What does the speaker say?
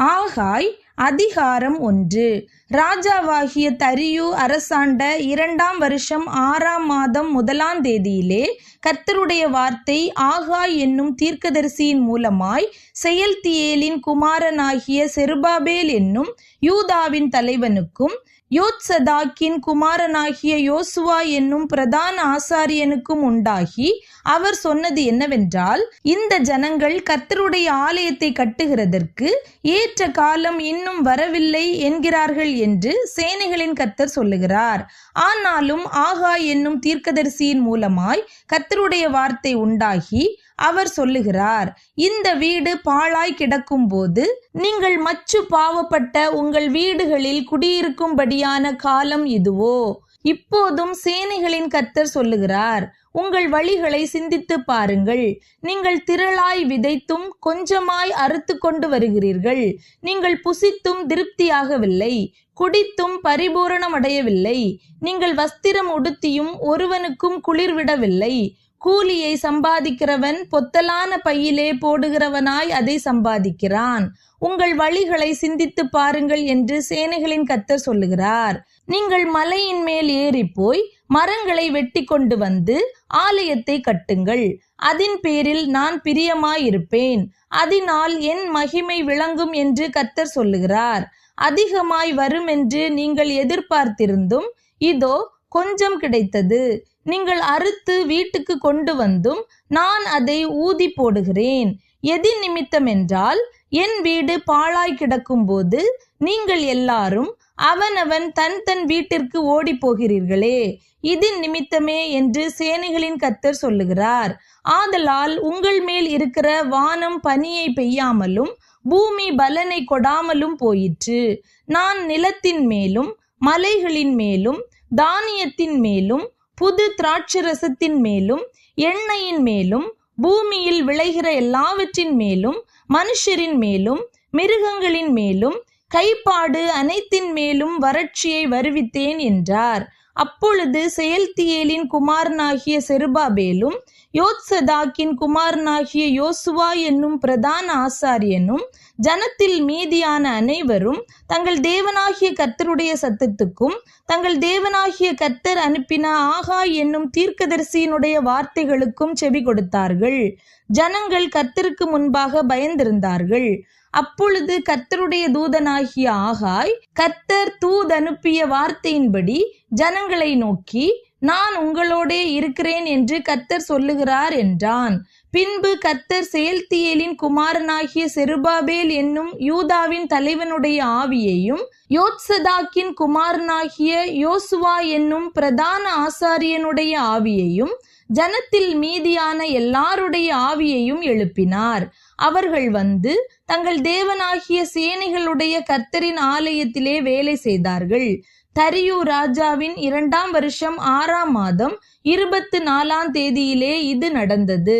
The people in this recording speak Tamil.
ஆகாய் அதிகாரம் 1. ராஜாவாகிய தரியு அரசாண்ட 2ஆம் வருஷம் 6ஆம் மாதம் 1ஆம் தேதியிலே கர்த்தருடைய வார்த்தை ஆகாய் என்னும் தீர்க்கதரிசியின் மூலமாய் செயல்தியேலின் குமாரனாகிய செருபாபேல் என்னும் யூதாவின் தலைவனுக்கும் யோத்சதாக்கின் குமாரனாகிய யோசுவா என்னும் பிரதான ஆசாரியனுக்கும் உண்டாகி அவர் சொன்னது என்னவென்றால், இந்த ஜனங்கள் கர்த்தருடைய ஆலயத்தை கட்டுகிறதற்கு ஏற்ற காலம் இன்னும் வரவில்லை என்கிறார்கள் என்று சேனைகளின் கர்த்தர் சொல்லுகிறார். ஆனாலும் ஆகாய் என்னும் தீர்க்கதரிசியின் மூலமாய் கர்த்தருடைய வார்த்தை உண்டாகி அவர் சொல்லுகிறார், இந்த வீடு பாழாய் கிடக்கும் போது நீங்கள் மச்சு பாவப்பட்ட உங்கள் வீடுகளில் குடியிருக்கும்படியான காலம் இதுவோ? இப்போதும் சேனைகளின் கர்த்தர் சொல்லுகிறார், உங்கள் வழிகளை சிந்தித்து பாருங்கள். நீங்கள் திரளாய் விதைத்தும் கொஞ்சமாய் அறுத்து கொண்டு வருகிறீர்கள். நீங்கள் புசித்தும் திருப்தியாகவில்லை, குடித்தும் பரிபூரணம் அடையவில்லை. நீங்கள் வஸ்திரம் உடுத்தியும் ஒருவனுக்கும் குளிர்விடவில்லை. கூலியை சம்பாதிக்கிறவன் பொத்தலான பையிலே போடுகிறவனாய் அதை சம்பாதிக்கிறான். உங்கள் வழிகளை சிந்தித்து பாருங்கள் என்று சேனைகளின் கர்த்தர் சொல்லுகிறார். நீங்கள் மலையின் மேல் ஏறி போய் மரங்களை வெட்டி கொண்டு வந்து ஆலயத்தை கட்டுங்கள். அதன் பேரில் நான் பிரியமாயிருப்பேன். அதனால் என் மகிமை விளங்கும் என்று கர்த்தர் சொல்லுகிறார். அதிகமாய் வரும் என்று நீங்கள் எதிர்பார்த்திருந்தும் இதோ கொஞ்சம் கிடைத்தது. நீங்கள் அறுத்து வீட்டுக்கு கொண்டு வந்தும் நான் அதை ஊதி போடுகிறேன். எதி நிமித்தம் என்றால், என் வீடு பாழாய் கிடக்கும் போது நீங்கள் எல்லாரும் அவனவன் தன் தன் வீட்டிற்கு ஓடி போகிறீர்களே, இது நிமித்தமே என்று சேனைகளின் கர்த்தர் சொல்லுகிறார். ஆதலால் உங்கள் மேல் இருக்கிற வானம் பனியை பெய்யாமலும் பூமி பலனை கொடாமலும் போயிற்று. நான் நிலத்தின் மேலும் மலைகளின் மேலும் தானியத்தின் மேலும் புது திராட்சரசத்தின் மேலும் எண்ணெயின் மேலும் பூமியில் விளைகிற எல்லாவற்றின் மேலும் மனுஷரின் மேலும் மிருகங்களின் மேலும் கைப்பாடு அனைத்தின் மேலும் வறட்சியை வருவித்தேன் என்றார். அப்பொழுது செயல்தியேலின் குமாரனாகிய செருபாபேலும் யோத்சதாக்கின் குமாரனாகிய யோசுவா என்னும் பிரதான ஆசாரியனும் ஜனத்தில் மீதியான அனைவரும் தங்கள் தேவனாகிய கர்த்தருடைய சத்தத்துக்கும் தங்கள் தேவனாகிய கர்த்தர் அனுப்பின ஆகாய் என்னும் தீர்க்கதரிசியினுடைய வார்த்தைகளுக்கும் செவி கொடுத்தார்கள். ஜனங்கள் கர்த்தருக்கு முன்பாக பயந்திருந்தார்கள். அப்பொழுது கர்த்தருடைய தூதனாகிய ஆகாய் கர்த்தர் தூதனுப்பிய வார்த்தையின்படி ஜனங்களை நோக்கி, நான் உங்களோடே இருக்கிறேன் என்று கர்த்தர் சொல்லுகிறார் என்றான். பின்பு கர்த்தர் செயல்தியேலின் குமாரனாகிய செருபாபேல் என்னும் யூதாவின் தலைவனுடைய ஆவியையும் யோத்சதாக்கின் குமாரனாகிய யோசுவா என்னும் பிரதான ஆசாரியனுடைய ஆவியையும் ஜனத்தில் மீதியான எல்லாருடைய ஆவியையும் எழுப்பினார். அவர்கள் வந்து தங்கள் தேவனாகிய சேனைகளுடைய கர்த்தரின் ஆலயத்திலே வேலை செய்தார்கள். தரியு ராஜாவின் 2ஆம் வருஷம் 6ஆம் மாதம் 24ஆம் தேதியிலே இது நடந்தது.